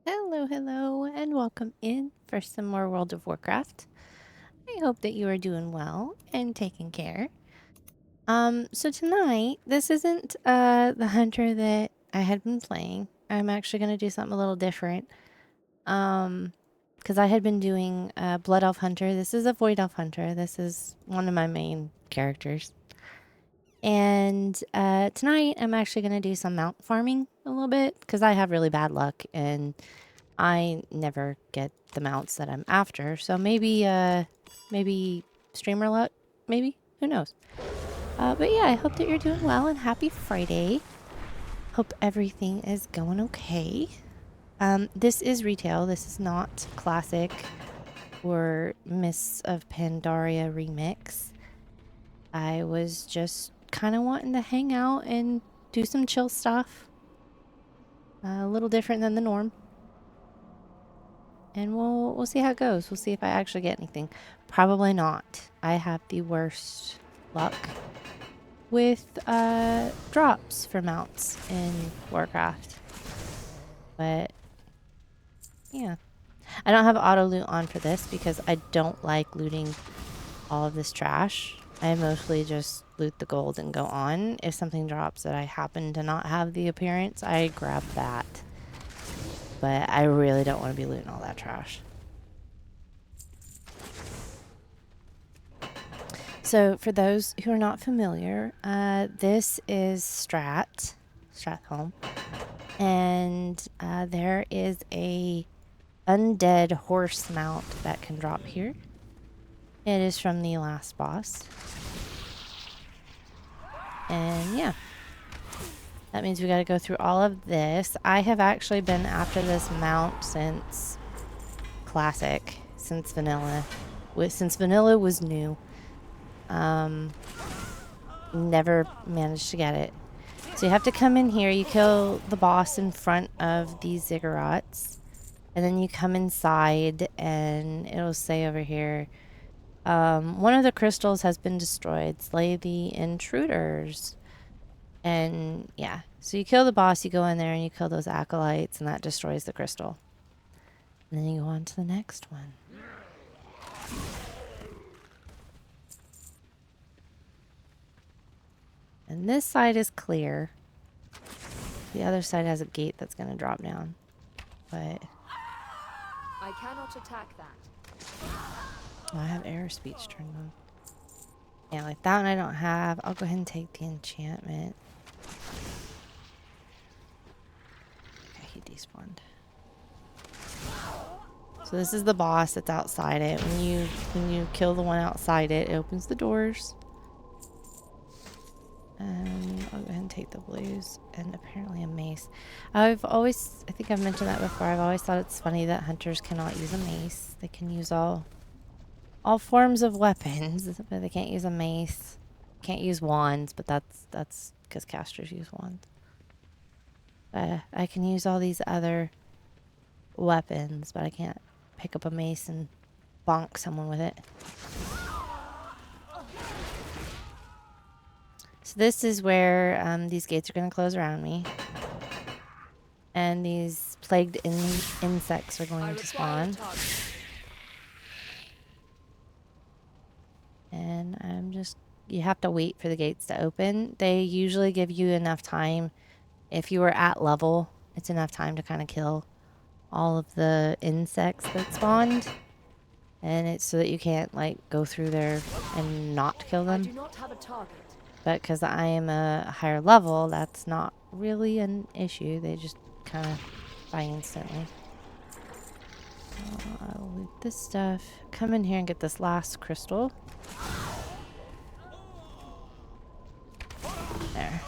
Hello, hello, and welcome in for some more World of Warcraft. I hope that you are doing well and taking care. So tonight, this isn't the hunter that I had been playing. I'm actually going to do something a little different. Because I had been doing Blood Elf Hunter. This is a Void Elf Hunter. This is one of my main characters. And tonight, I'm actually going to do some mount farming a little bit because I have really bad luck and I never get the mounts that I'm after. So maybe streamer luck, maybe? Who knows? But yeah, I hope that you're doing well and happy Friday. Hope everything is going okay. This is retail. This is not classic or Miss of Pandaria remix. I was just kind of wanting to hang out and do some chill stuff. A little different than the norm. And we'll see how it goes. We'll see if I actually get anything. Probably not. I have the worst luck with drops for mounts in Warcraft. But yeah. I don't have auto loot on for this because I don't like looting all of this trash. I mostly just loot the gold and go on. If something drops that I happen to not have the appearance, I grab that. But I really don't want to be looting all that trash. So for those who are not familiar, this is Stratholme, and there is a undead horse mount that can drop here. It is from the last boss. And yeah, that means we got to go through all of this. I have actually been after this mount since Classic, since Vanilla. Since Vanilla was new. Never managed to get it. So you have to come in here, you kill the boss in front of these ziggurats, and then you come inside and it'll say over here, one of the crystals has been destroyed. Slay the intruders. And yeah, so you kill the boss, you go in there and you kill those acolytes, and that destroys the crystal. And then you go on to the next one. And this side is clear. The other side has a gate that's going to drop down. But I cannot attack that. oh, I have error speech turned on. Yeah, like that one I don't have. I'll go ahead and take the enchantment. Okay, he despawned. So this is the boss that's outside it. When you kill the one outside it, it opens the doors. And I'll go ahead and take the blues and apparently a mace. I think I've mentioned that before. I've always thought it's funny that hunters cannot use a mace. They can use all forms of weapons, but they can't use a mace. Can't use wands, but that's because casters use wands. I can use all these other weapons, but I can't pick up a mace and bonk someone with it. So this is where these gates are going to close around me. And these plagued insects are going to spawn. And you have to wait for the gates to open. They usually give you enough time. If you are at level, it's enough time to kind of kill all of the insects that spawned. And it's so that you can't like go through there and not kill them. I do not have a target. But because I am a higher level, that's not really an issue. They just kind of die instantly. I'll loot this stuff. Come in here and get this last crystal. There.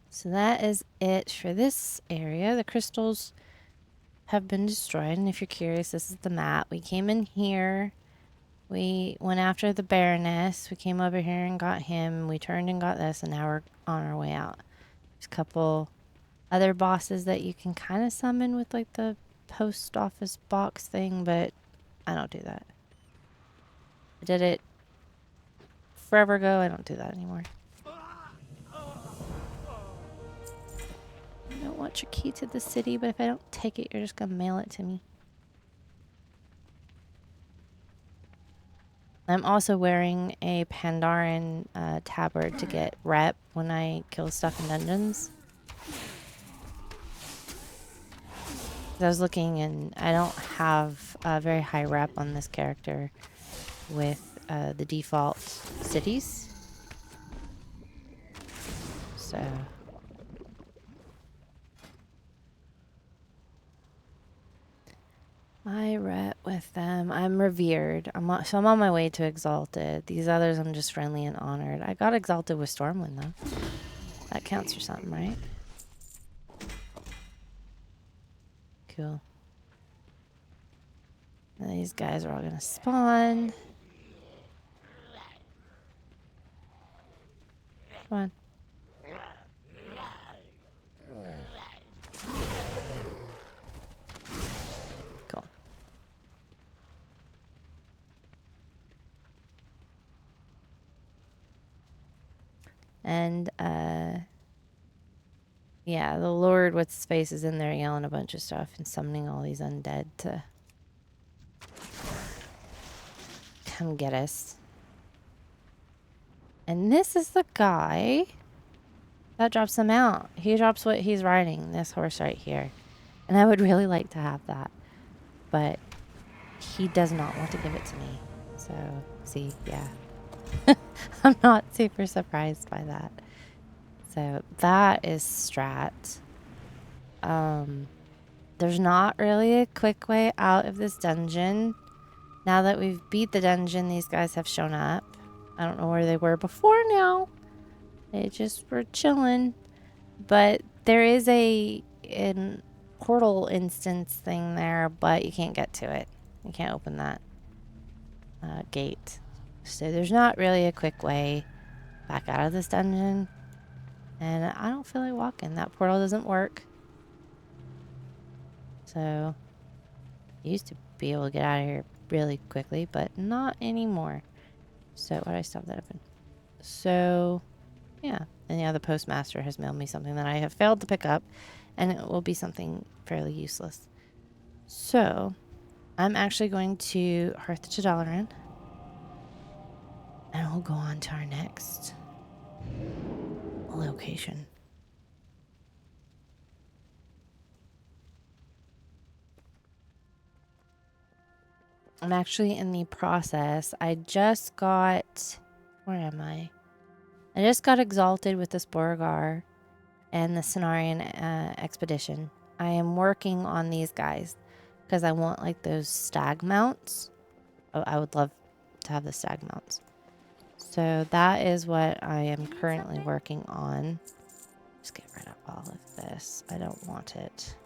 So that is it for this area. The crystals have been destroyed. And if you're curious, this is the map. We came in here. We went after the Baroness. We came over here and got him. We turned and got this. And now we're on our way out. There's a couple other bosses that you can kind of summon with like the post office box thing. But I don't do that. I did it forever ago. I don't do that anymore. extra key to the city, but if I don't take it, you're just gonna mail it to me. I'm also wearing a Pandaren tabard to get rep when I kill stuff in dungeons. I was looking and I don't have a very high rep on this character with the default cities. So I rep with them. I'm revered. So I'm on my way to exalted. These others I'm just friendly and honored. I got exalted with Stormwind though. That counts for something, right? Cool. And these guys are all gonna spawn. Come on. Cool. And yeah, the Lord what's his face is in there yelling a bunch of stuff and summoning all these undead to come get us. And this is the guy that drops them out. He drops what he's riding, this horse right here. And I would really like to have that. But he does not want to give it to me. So, see, yeah. I'm not super surprised by that. So, that is strat. There's not really a quick way out of this dungeon. Now that we've beat the dungeon, these guys have shown up. I don't know where they were before now. They just were chilling. But there is a portal instance thing there, but you can't get to it. You can't open that gate. So there's not really a quick way back out of this dungeon. And I don't feel like walking. That portal doesn't work. So I used to be able to get out of here really quickly, but not anymore. So why did I stop that open? So yeah. And yeah, the postmaster has mailed me something that I have failed to pick up, and it will be something fairly useless. So I'm actually going to Hearth to Dalaran, and we'll go on to our next location. I'm actually in the process. I just got... Where am I? I just got exalted with the Sporgar and the Cenarian expedition. I am working on these guys because I want like those stag mounts. Oh, I would love to have the stag mounts. So that is what I am currently working on. Just get rid of all of this. I don't want it.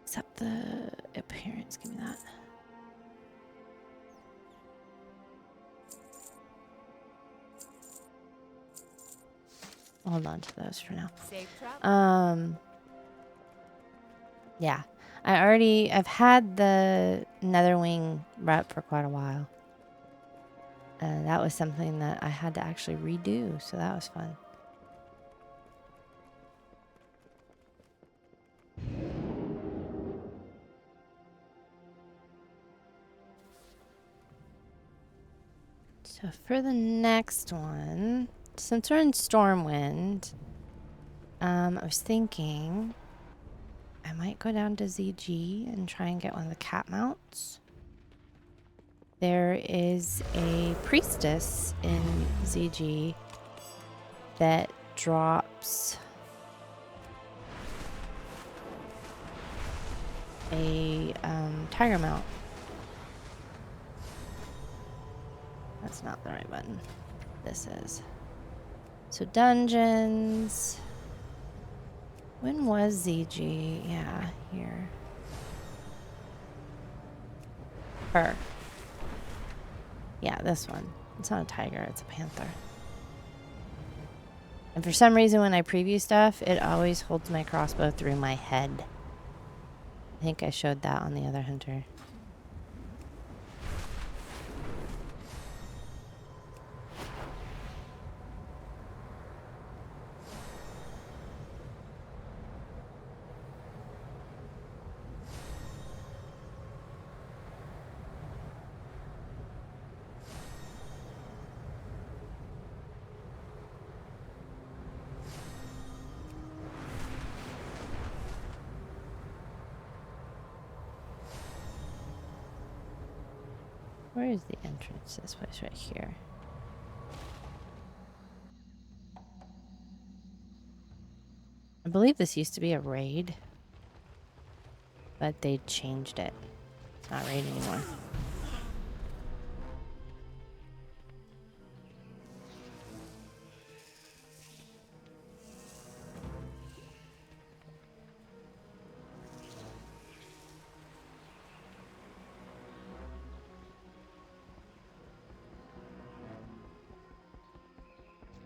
Except the appearance. Give me that. Hold on to those for now. Safe travel. Yeah. I've had the Netherwing rep for quite a while. That was something that I had to actually redo, so that was fun. So for the next one, since we're in Stormwind, I was thinking I might go down to ZG and try and get one of the cat mounts. There is a priestess in ZG that drops a tiger mount. That's not the right button. This is. So dungeons. When was ZG? Yeah, here. Her. Yeah, this one. It's not a tiger, it's a panther. And for some reason when I preview stuff, it always holds my crossbow through my head. I think I showed that on the other hunter. Where is the entrance? This place right here. I believe this used to be a raid, but they changed it. It's not raid anymore.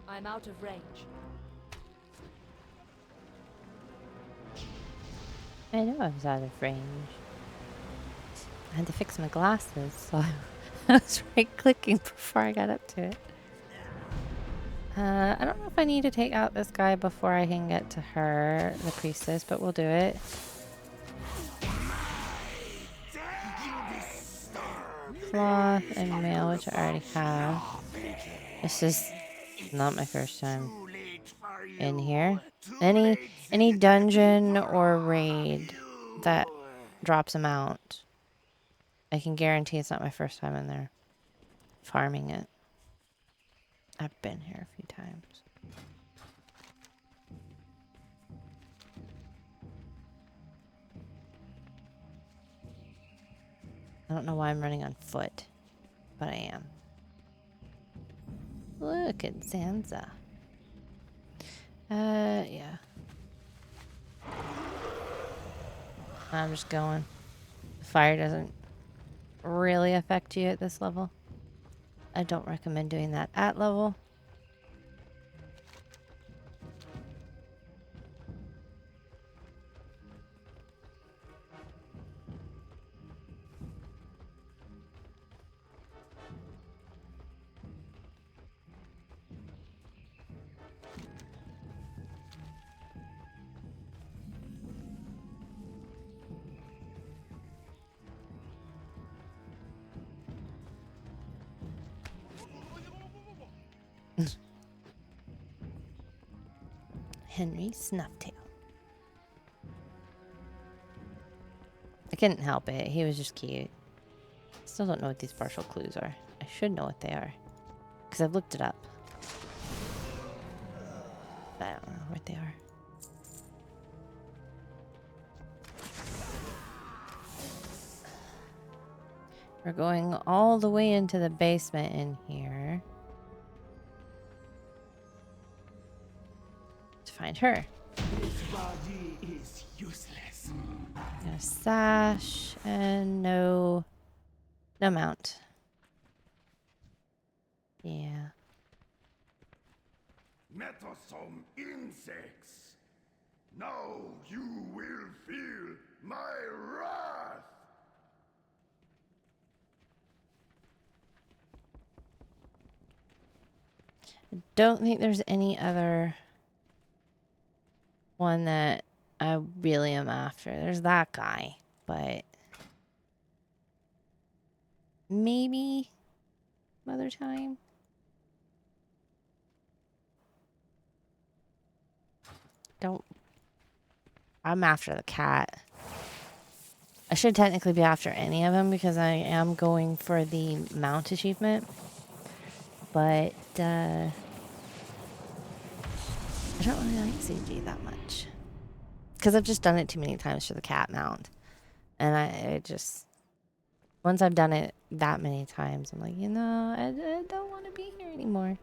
I'm out of range. I know I was out of range. I had to fix my glasses, so I was right-clicking before I got up to it. I don't know if I need to take out this guy before I can get to her, the priestess, but we'll do it. Cloth and mail, which I already have. This is not my first time in here. Any dungeon or raid that drops a mount, I can guarantee it's not my first time in there farming it. I've been here a few times. I don't know why I'm running on foot, but I am. Look at Zanza. Yeah. I'm just going. The fire doesn't really affect you at this level. I don't recommend doing that at level. Henry Snufftail. I couldn't help it. He was just cute. Still don't know what these partial clues are. I should know what they are, because I've looked it up. But I don't know what they are. We're going all the way into the basement in here to find her. This body is useless. Got a sash and no mount. Yeah. Metosome insects. Now you will feel my wrath. I don't think there's any other one that I really am after. There's that guy, but maybe another time. I'm after the cat. I should technically be after any of them because I am going for the mount achievement. But I don't really like CG that much. Because I've just done it too many times for the cat mount. And I just... Once I've done it that many times, I'm like, you know, I don't want to be here anymore.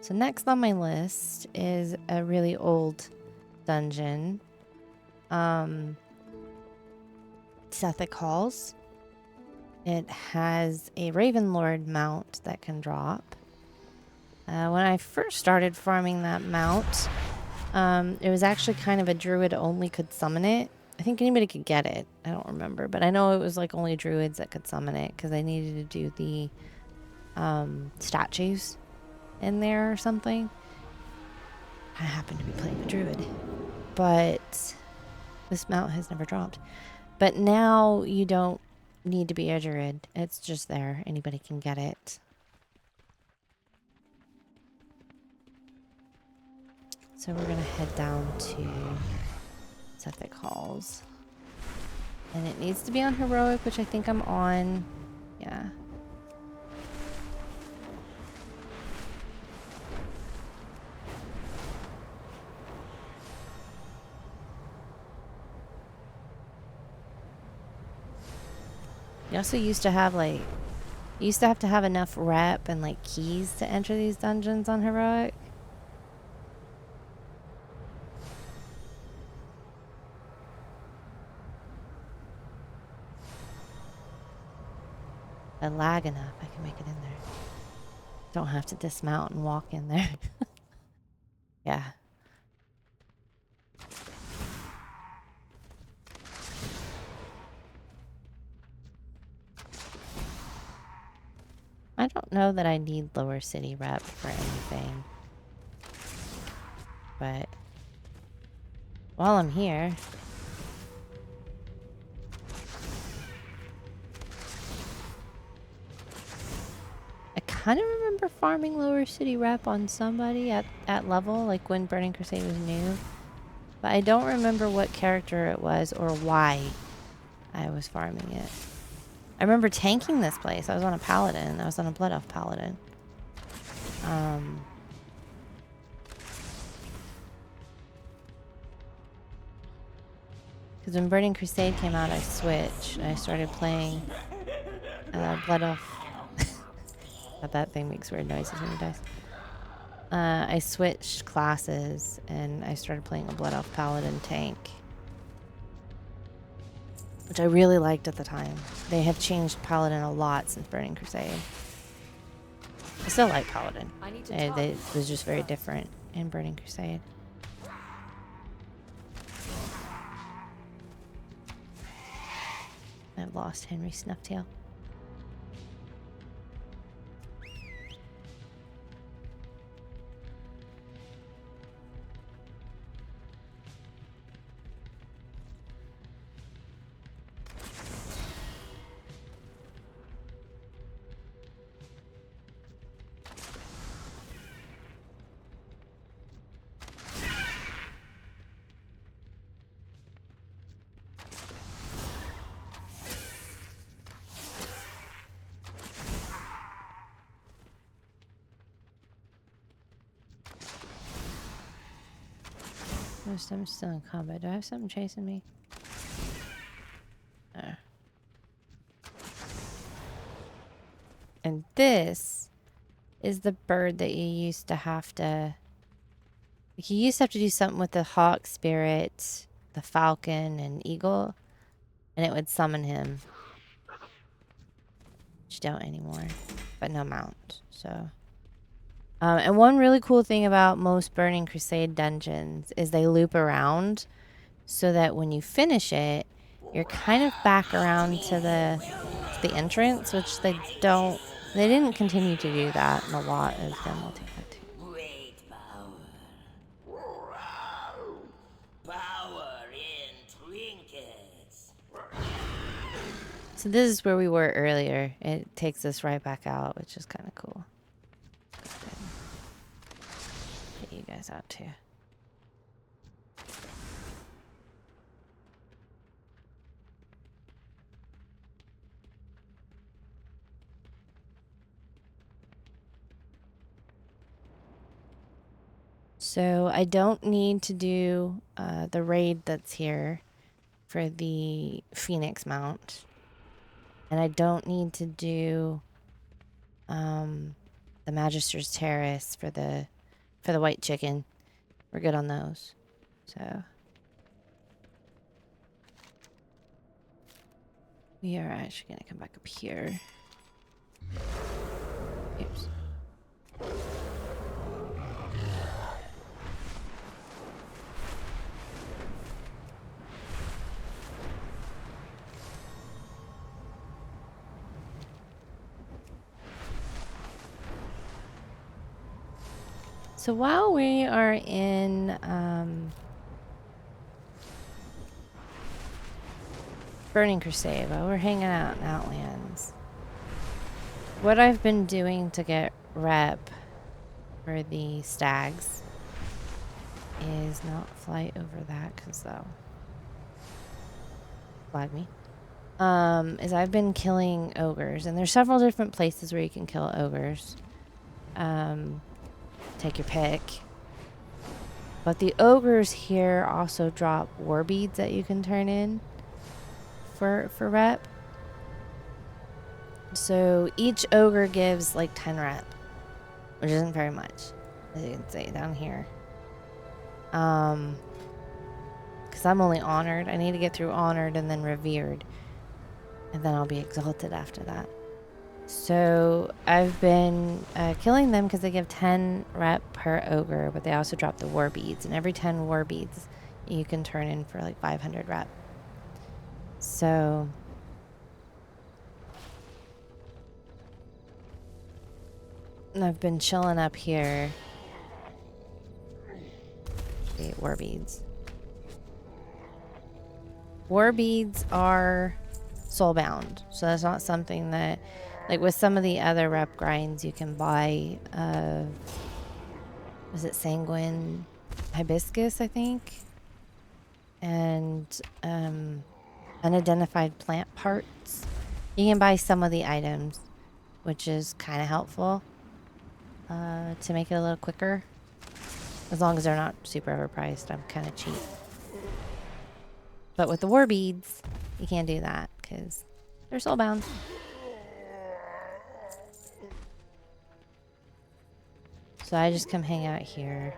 So next on my list is a really old dungeon. Sethic Halls. It has a Ravenlord mount that can drop. When I first started farming that mount, it was actually kind of a druid only could summon it. I think anybody could get it. I don't remember, but I know it was like only druids that could summon it because they needed to do the statues in there or something. I happen to be playing a druid, but this mount has never dropped. But now you don't need to be a druid. It's just there. Anybody can get it. So we're gonna head down to Ethic Halls. And it needs to be on Heroic, which I think I'm on. Yeah. You also used to have like, you used to have enough rep and like keys to enter these dungeons on Heroic. I lag enough, I can make it in there. Don't have to dismount and walk in there. Yeah. I don't know that I need lower city rep for anything. But while I'm here, I kind of remember farming lower city rep on somebody at level, like when Burning Crusade was new. But I don't remember what character it was or why I was farming it. I remember tanking this place. I was on a paladin. I was on a Blood Elf paladin. Because when Burning Crusade came out, I switched. I started playing Blood Elf. That thing makes weird noises when he dies. I switched classes and I started playing a Blood Elf paladin tank, which I really liked at the time. They have changed paladin a lot since Burning Crusade. I still like paladin. It was just very different in Burning Crusade. I've lost Henry Snufftail. I'm still in combat. Do I have something chasing me? And this is the bird that you used to have to... Like, you used to have to do something with the hawk spirit, the falcon, and eagle, and it would summon him. Which don't anymore, but no mount, so... and one really cool thing about most Burning Crusade dungeons is they loop around so that when you finish it, you're kind of back around to the entrance, which they didn't continue to do that in a lot of them. I'll take that too. Great power. Power in trinkets. So this is where we were earlier. It takes us right back out, which is kind of cool. Get you guys out too. So I don't need to do the raid that's here for the Phoenix Mount. And I don't need to do the Magister's Terrace for the white chicken. We're good on those. So we are actually gonna come back up here. Oops. So while we are in Burning Crusade, while we're hanging out in Outlands, what I've been doing to get rep for the stags is not fly over that because though flag me. Is I've been killing ogres, and there's several different places where you can kill ogres. Take your pick. But the ogres here also drop war beads that you can turn in for rep. So each ogre gives like 10 rep, which isn't very much, as you can see down here. Because I'm only honored. I need to get through honored and then revered, and then I'll be exalted after that. So I've been killing them because they give 10 rep per ogre, but they also drop the war beads, and every 10 war beads you can turn in for like 500 rep. So I've been chilling up here. The war beads. War beads are soulbound, so that's not something that, like with some of the other rep grinds, you can buy. Was it sanguine hibiscus, I think, and unidentified plant parts. You can buy some of the items, which is kind of helpful to make it a little quicker, as long as they're not super overpriced. I'm kind of cheap. But with the war beads, you can't do that because they're soulbound. So I just come hang out here.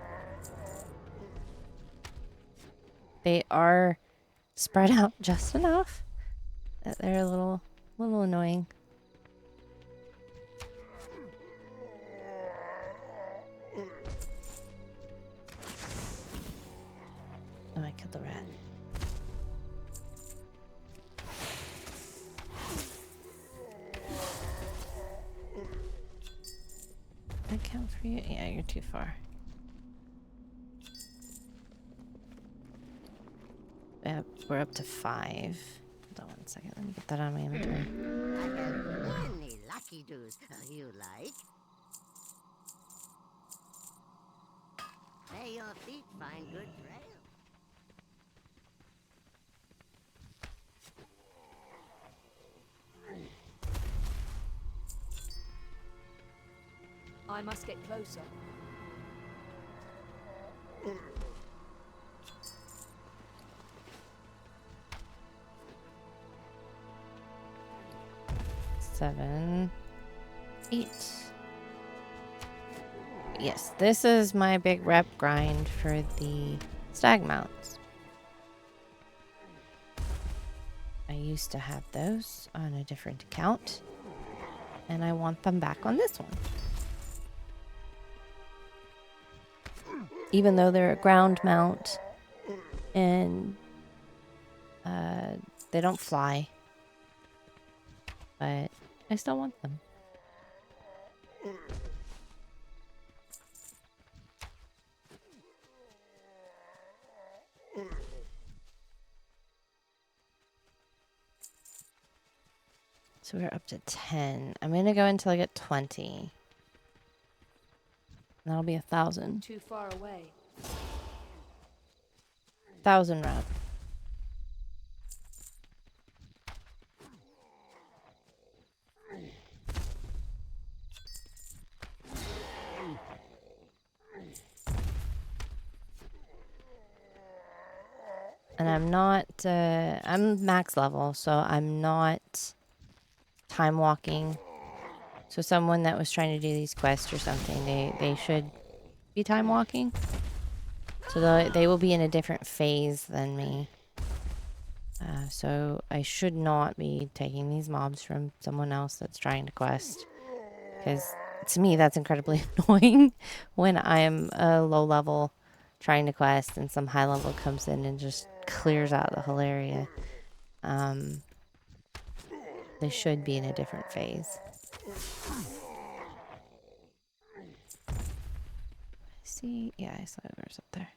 They are spread out just enough that they're a little annoying. Oh, I killed the rat. Did I count for you? Yeah, you're too far. Yep, we're up to 5. Hold on 1 second. Let me get that on my inventory. I have many lucky doos you like. May your feet find good trail. I must get closer. Seven, 8. Yes, this is my big rep grind for the stag mounts. I used to have those on a different account, and I want them back on this one. Even though they're a ground mount and they don't fly, but I still want them. So we're up to 10. I'm gonna go until I get 20. That'll be 1,000. Too far away. 1,000 rep. And I'm not, I'm max level, so I'm not time walking. So someone that was trying to do these quests or something, they should be time walking. So they will be in a different phase than me. So I should not be taking these mobs from someone else that's trying to quest. Because to me, that's incredibly annoying when I'm a low level trying to quest and some high level comes in and just clears out the whole area. They should be in a different phase. See, yeah, I saw ogres up there.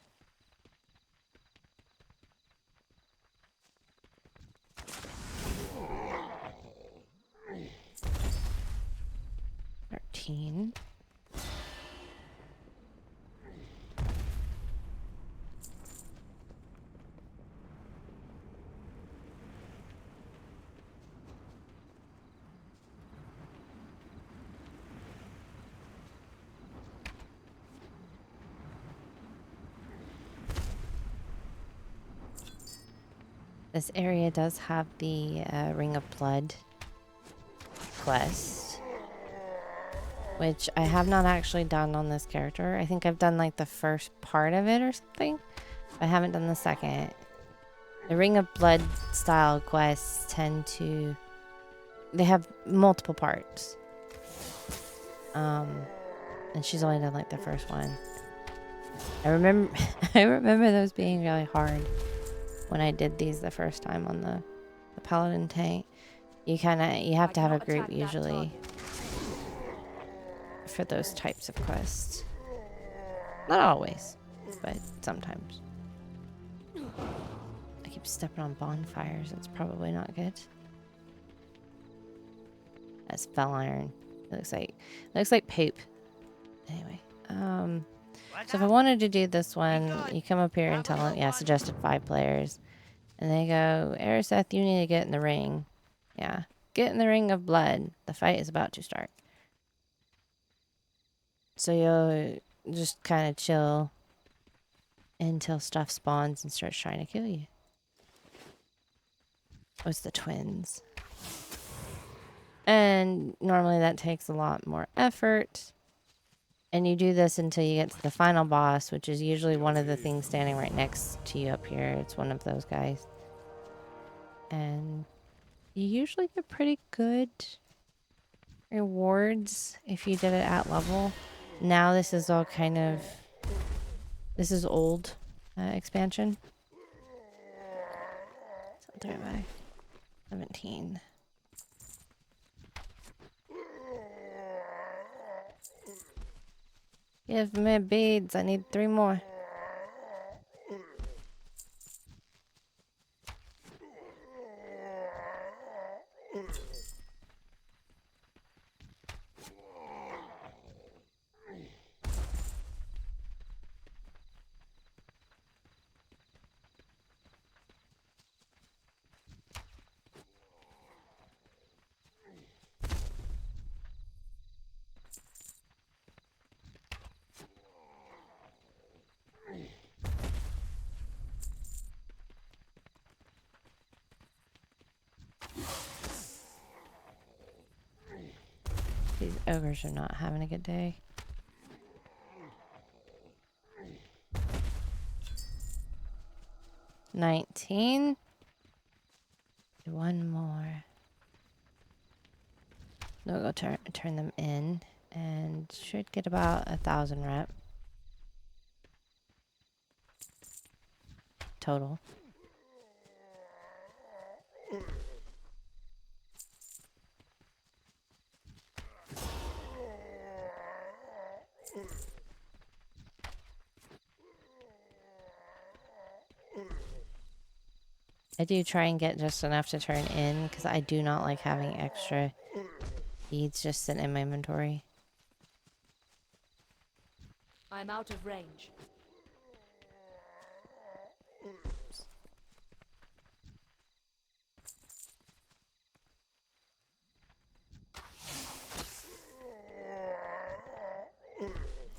$13. This area does have the Ring of Blood quest, which I have not actually done on this character. I think I've done like the first part of it or something. I haven't done the second. The Ring of Blood style quests tend to... They have multiple parts. And she's only done like the first one. I remember I remember those being really hard when I did these the first time on the Paladin tank. You have to have a group usually for those types of quests. Not always, but sometimes. I keep stepping on bonfires. That's probably not good. That's fell iron. It looks like poop. Anyway, so if I wanted to do this one, you come up here and tell them, yeah, suggested 5 players. And they go, Ariseth, you need to get in the ring. Yeah, get in the ring of blood. The fight is about to start. So you'll just kind of chill until stuff spawns and starts trying to kill you. Oh, it's the twins. And normally that takes a lot more effort. And you do this until you get to the final boss, which is usually one of the things standing right next to you up here. It's one of those guys. And you usually get pretty good rewards if you did it at level. Now this is all kind of... This is old expansion. So 3 by 17. Give me beads. I need 3 more. These ogres are not having a good day. $19. 1 more. Then we'll go turn them in and should get about 1,000 rep total. I do try and get just enough to turn in because I do not like having extra beads just sitting in my inventory. I'm out of range.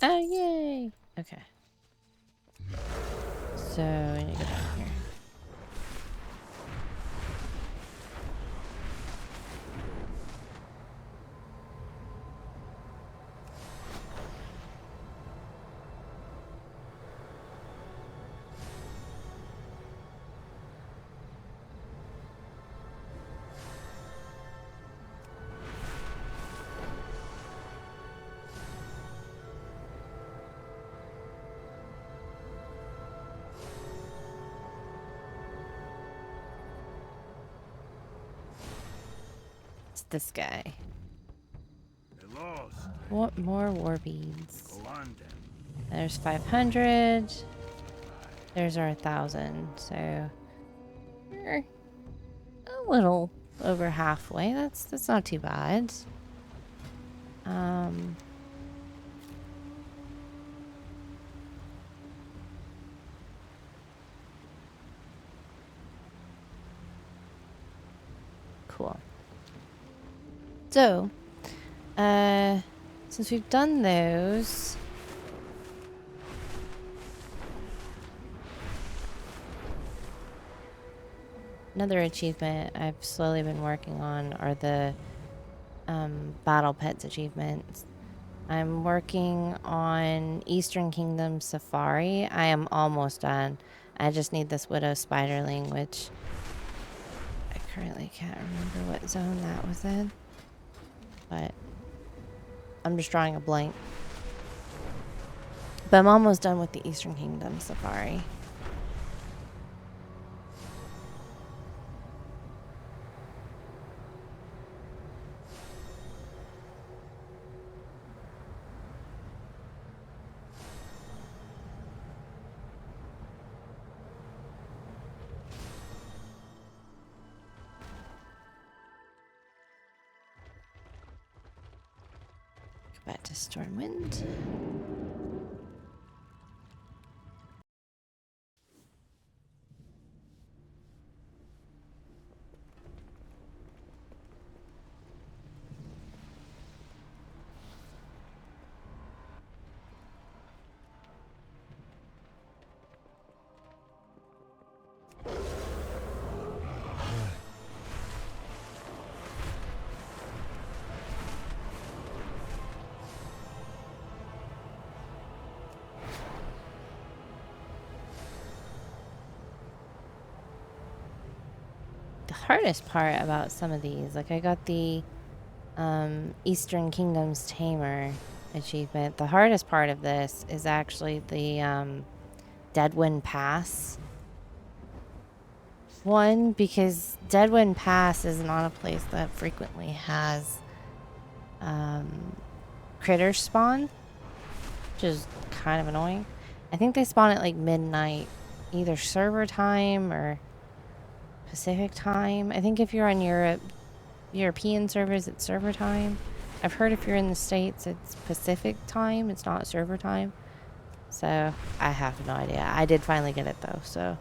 Oh, yay! Okay. So, we need to go down here. It's this guy. What more war beads? There's 500. There's our 1,000. So we're a little over halfway. That's not too bad. Cool. So, since we've done those, Another achievement I've slowly been working on are the battle pets achievements. I'm working on Eastern Kingdom Safari. I am almost done. I just need this Widow Spiderling, which I currently can't remember what zone that was in. But I'm just drawing a blank. But I'm almost done with the Eastern Kingdom Safari. Go back to Stormwind. The hardest part about some of these, like I got the Eastern Kingdom's Tamer achievement. The hardest part of this is actually the Deadwind Pass one, because Deadwind Pass is not a place that frequently has critters spawn, which is kind of annoying. I think they spawn at like midnight, either server time or Pacific time. I think if you're on European servers, it's server time. I've heard if you're in the States, it's Pacific time. It's not server time. So I have no idea. I did finally get it though, so.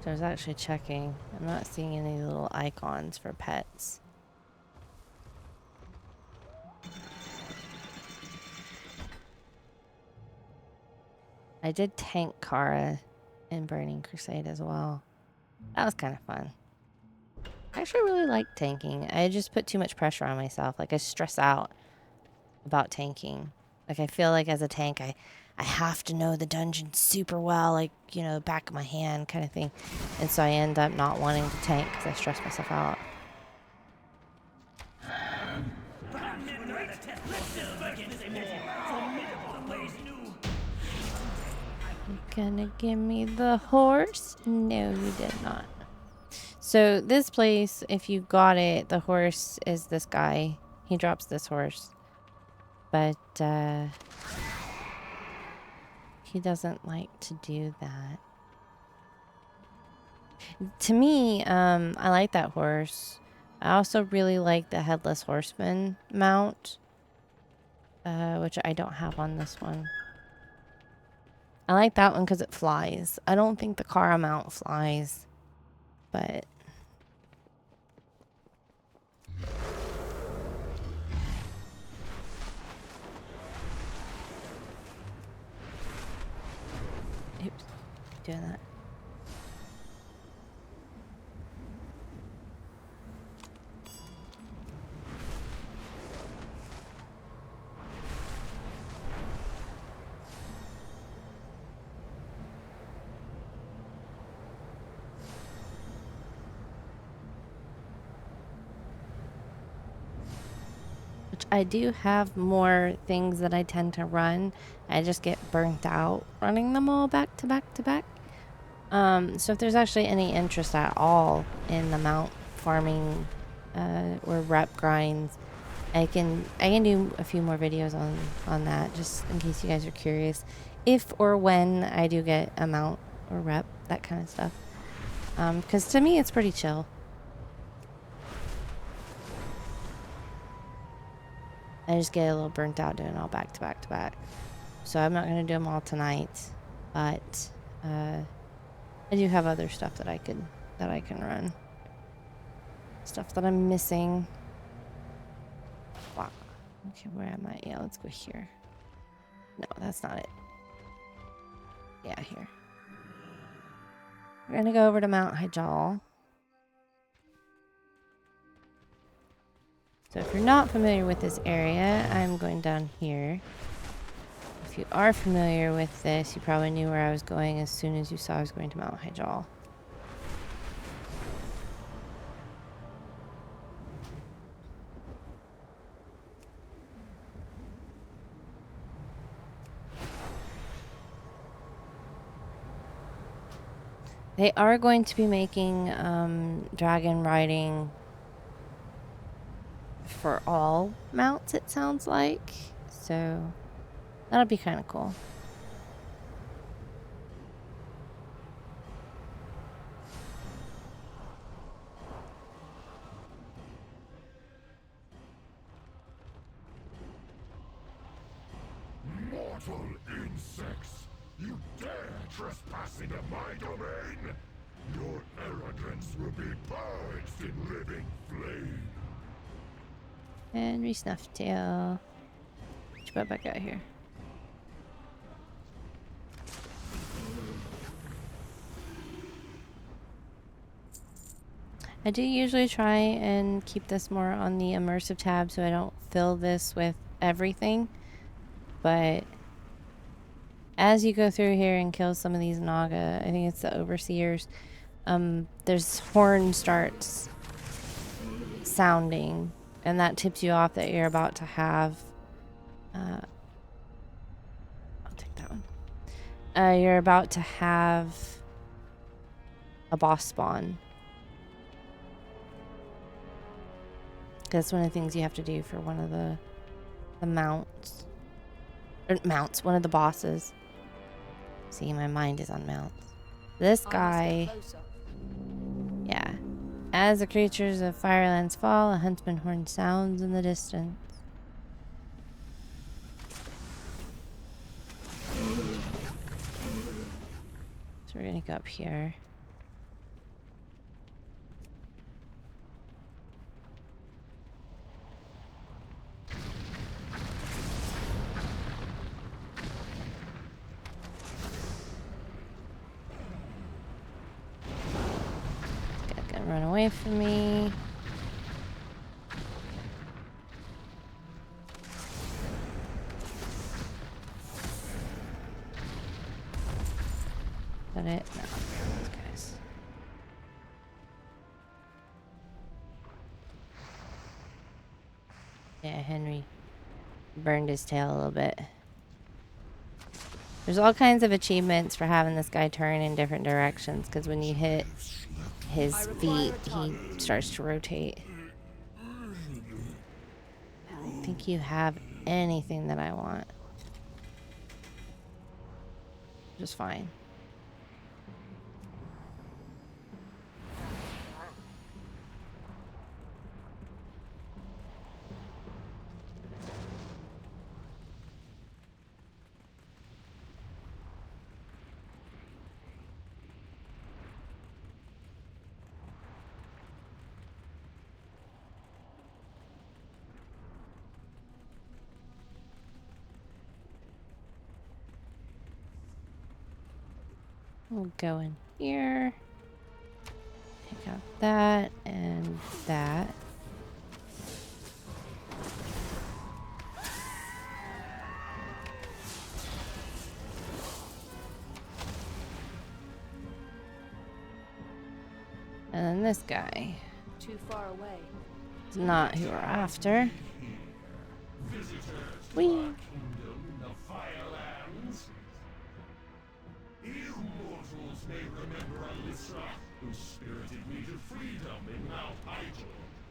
So I was actually checking. I'm not seeing any little icons for pets. I did tank Kara in Burning Crusade as well. That was kind of fun. I actually really like tanking. I just put too much pressure on myself. Like, I stress out about tanking. Like, I feel like as a tank, I have to know the dungeon super well, like, you know, back of my hand kind of thing. And so I end up not wanting to tank because I stress myself out. You gonna give me the horse? No, you did not. So this place, if you got it, the horse is this guy. He drops this horse. But he doesn't like to do that. To me, I like that horse. I also really like the Headless Horseman mount, which I don't have on this one. I like that one because it flies. I don't think the Kara mount flies, but... Oops, doing that. I do have more things that I tend to run. I just get burnt out running them all back to back to back. So if there's actually any interest at all in the mount farming or rep grinds, I can do a few more videos on that, just in case you guys are curious. If or when I do get a mount or rep, that kind of stuff. Because to me, it's pretty chill. I just get a little burnt out doing all back to back to back. So I'm not going to do them all tonight. But I do have other stuff that I could that I can run. Stuff that I'm missing. Wow. Okay, where am I? Yeah, let's go here. No, that's not it. Yeah, here. We're gonna go over to Mount Hyjal. So if you're not familiar with this area, I'm going down here. If you are familiar with this, you probably knew where I was going as soon as you saw I was going to Mount Hyjal. They are going to be making dragon riding for all mounts, it sounds like. So that'll be kind of cool. Mortal insects! You dare trespass into my domain? Your arrogance will be purged in living flame. Henry Snufftail. Let's go back out here. I do usually try and keep this more on the immersive tab so I don't fill this with everything. But as you go through here and kill some of these Naga, I think it's the overseers, there's horn starts sounding, and that tips you off that you're about to have I'll take that one. You're about to have a boss spawn. That's one of the things you have to do for one of the mounts. Or mounts, one of the bosses. See, my mind is on mounts. This guy, yeah. As the creatures of Firelands fall, a huntsman horn sounds in the distance. So we're gonna go up here. Gonna run away from me. Is that it? No, those guys. Yeah, Henry burned his tail a little bit. There's all kinds of achievements for having this guy turn in different directions, because when you hit his feet, he starts to rotate. I don't think you have anything that I want. Just fine. We'll go in here. Take out that and that. And then this guy. Too far away. It's not who we're after. Whee! Kingdom of Firelands. You mortals may remember Alyssa, who spirited me to freedom in Mount Hyjal.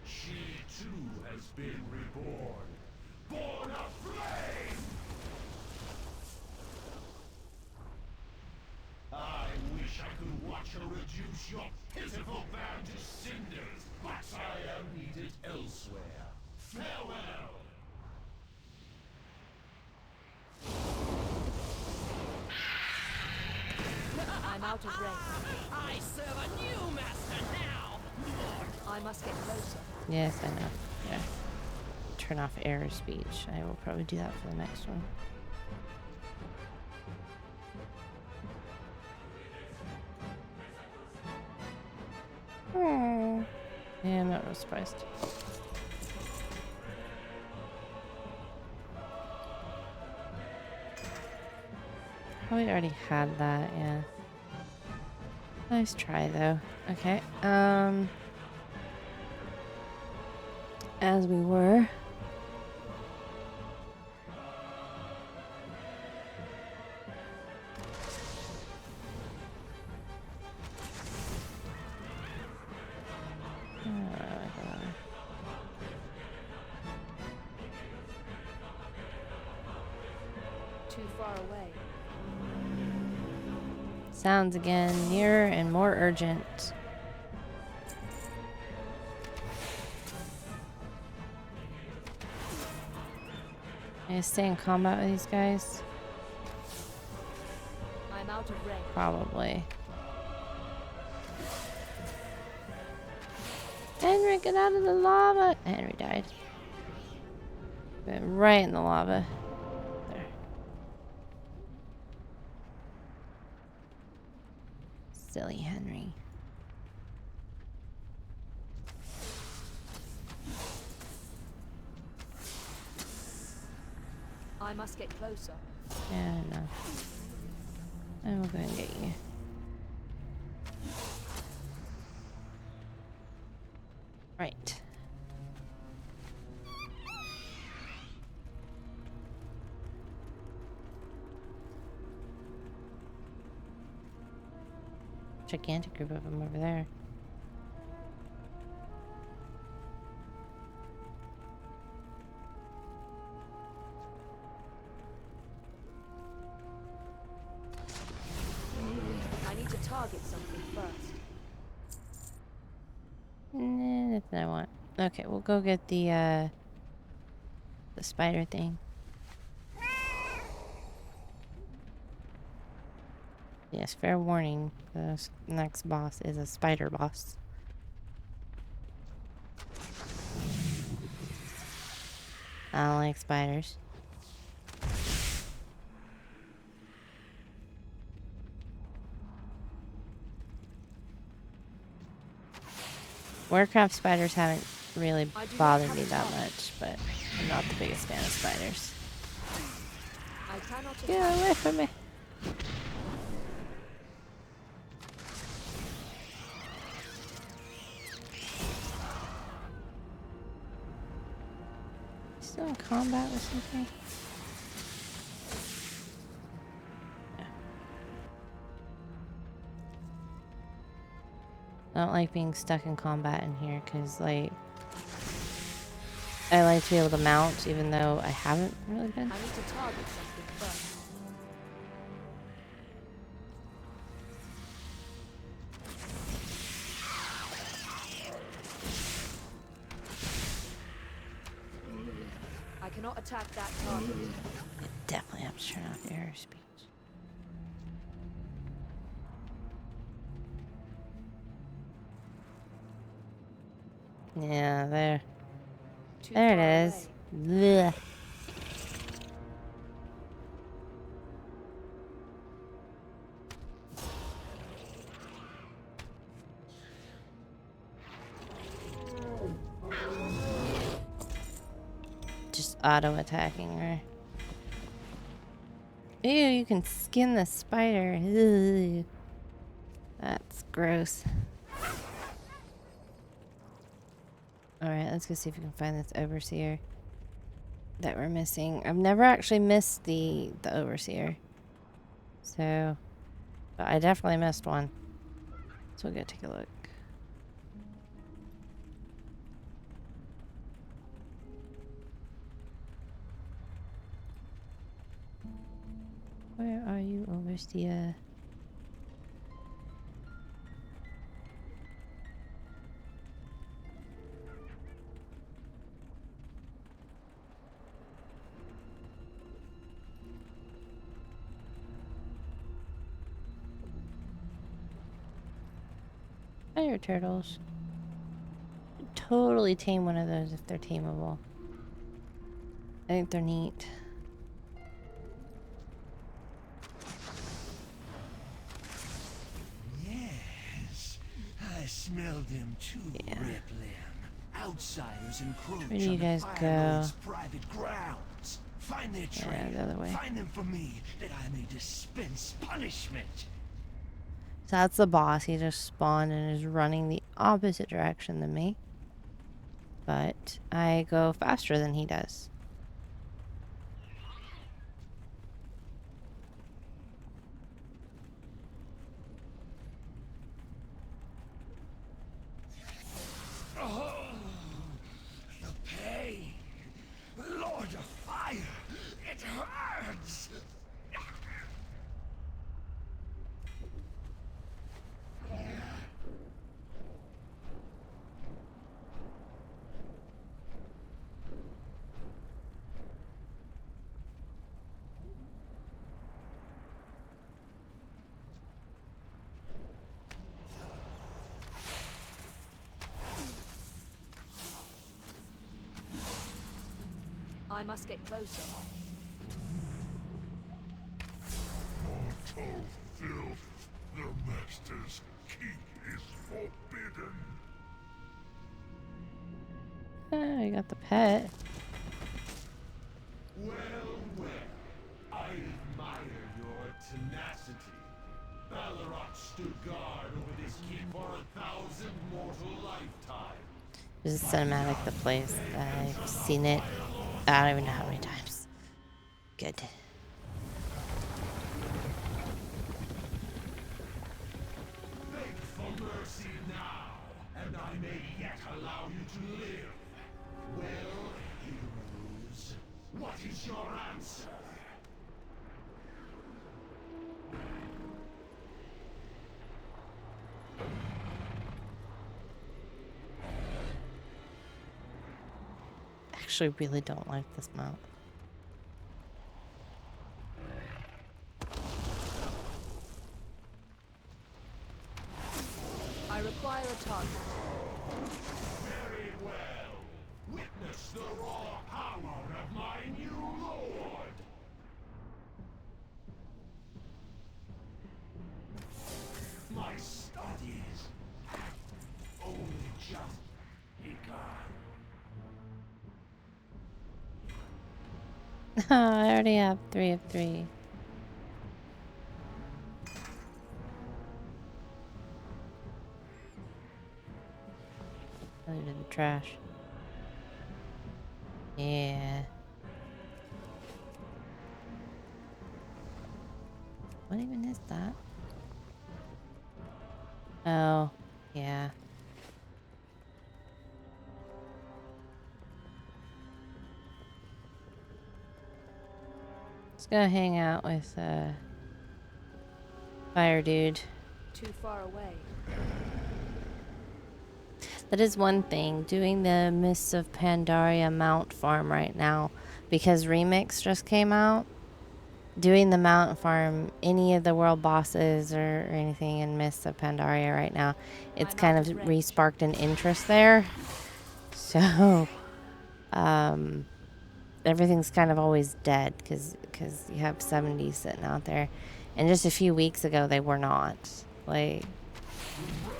She too has been reborn. Born of flame! I wish I could watch her reduce your pitiful band to cinders, but I am needed elsewhere. Farewell! I'm out of range. I serve a new master now! I must get closer. Yes, I know. Yeah. Turn off error speech. I will probably do that for the next one. Oh. Yeah, I'm not real surprised. Probably already had that, yeah. Nice try though. Okay. As we were. Too far away. Sounds again, nearer and more urgent. I stay in combat with these guys? I'm out of range. Probably. Henry, get out of the lava! Henry died. Went right in the lava. There. Silly Henry. I must get closer. Yeah, no. I will go and get you. Right. Gigantic group of them over there. I need to target something first. Nah, nothing I want. Okay, we'll go get the spider thing. Yes, fair warning. The next boss is a spider boss. I don't like spiders. Warcraft spiders haven't really bothered me that much, but I'm not the biggest fan of spiders. I cannot Get attack. away from me! Still in combat with something? Yeah. I don't like being stuck in combat in here because, like, I like to be able to mount even though I haven't really been. I need to target something first. I cannot attack that target. Definitely have to turn off error speech. Yeah, there. Too There far it is. Blech. Just auto-attacking her. Ew, you can skin the spider. Ugh. That's gross. Alright, let's go see if we can find this overseer that we're missing. I've never actually missed the overseer. So, but I definitely missed one. So we'll go take a look. Where are you, overseer? Fire turtles. Totally tame one of those if they're tameable. I think they're neat. Yes, I smelled them too, Yeah. Replim. Outsiders encroach Where do you on the guys Fire go? Lord's private grounds. Find their Yeah, trail. the other way. Find them for me, that I may dispense punishment. So that's the boss. He just spawned and is running the opposite direction than me. But I go faster than he does. The pain. Lord of Fire. It hurts. I must get closer. Mortal filth. The Master's keep is forbidden. Ah, I got the pet. Well, well. I admire your tenacity. Ballarot stood guard over this keep for 1,000 mortal lifetimes. There's a cinematic that plays. I've seen it. I don't even know how many times. Good. Beg for mercy now, and I may yet allow you to live. Well, heroes, what is your answer? Actually, really don't like this mount. I require a target. Very well. Witness the raw power of my new lord. My studies have only just begun. I already have 3 of 3. Throw it in the trash. Yeah. What even is that? Oh, yeah. Let's go hang out with Fire Dude. Too far away. That is one thing, doing the Mists of Pandaria Mount farm right now, because Remix just came out. Doing the Mount farm, any of the world bosses or anything in Mists of Pandaria right now, it's kind of re-sparked an interest there. So, everything's kind of always dead because you have 70 sitting out there. And just a few weeks ago, they were not. Like,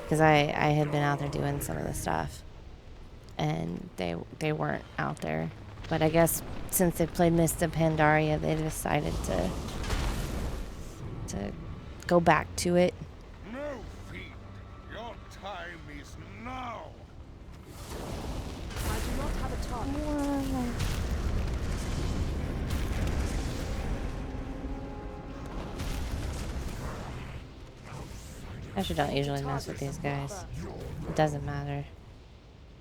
because I had been out there doing some of the stuff, and they weren't out there. But I guess since they played Mist of Pandaria, they decided to go back to it. No, Fiend. Your time is now. I do not have a target. I actually don't usually mess with these guys. It doesn't matter.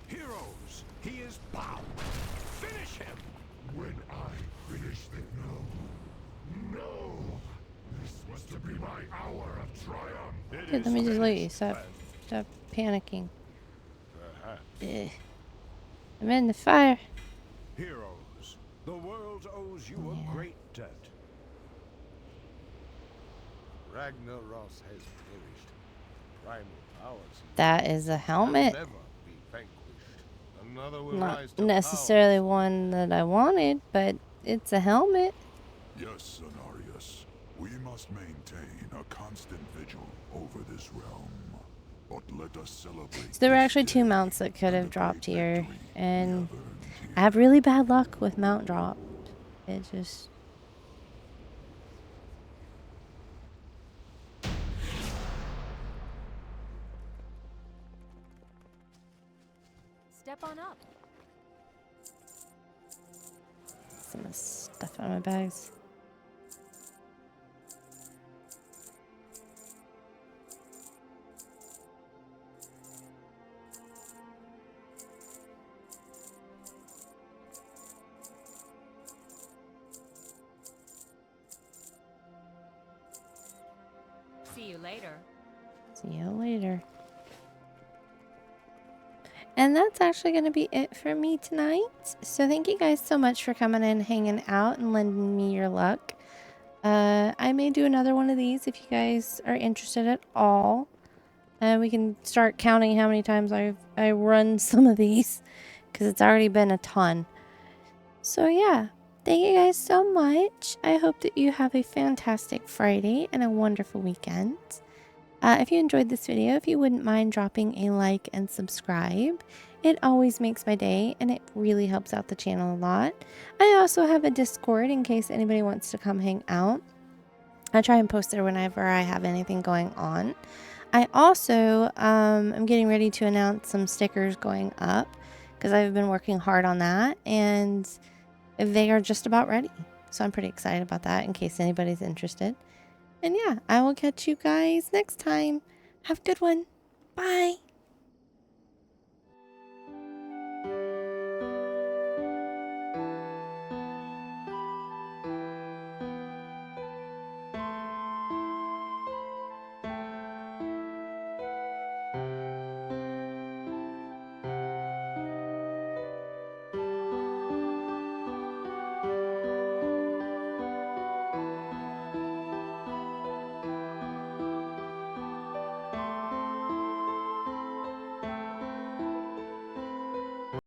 Heroes, he is bound. Finish him. When I finish the no. This was to be my hour of triumph. Dude, let me just leave you. Stop panicking. Ugh. I'm in the fire. Heroes, the world owes you a great debt. Ragnaros has perished. Primal That is a helmet. Never be vanquished. Another will Not rise to necessarily power. one that I wanted, but it's a helmet. Yes, Cenarius. We must maintain a constant vigil over this realm. But let us celebrate. So there were this actually two day mounts that could and have the dropped great here, victory we and have earned here. I have really bad luck with mount drop. It just... Step on up. some stuff out of my bags. See you later. See you later. And that's actually going to be it for me tonight. So thank you guys so much for coming in, hanging out, and lending me your luck. I may do another one of these if you guys are interested at all. We can start counting how many times I run some of these, because it's already been a ton. So yeah, thank you guys so much. I hope that you have a fantastic Friday and a wonderful weekend. If you enjoyed this video, if you wouldn't mind dropping a like and subscribe, it always makes my day and it really helps out the channel a lot. I also have a Discord in case anybody wants to come hang out. I try and post there whenever I have anything going on. I also am getting ready to announce some stickers going up because I've been working hard on that and they are just about ready. So I'm pretty excited about that in case anybody's interested. And yeah, I will catch you guys next time. Have a good one. Bye.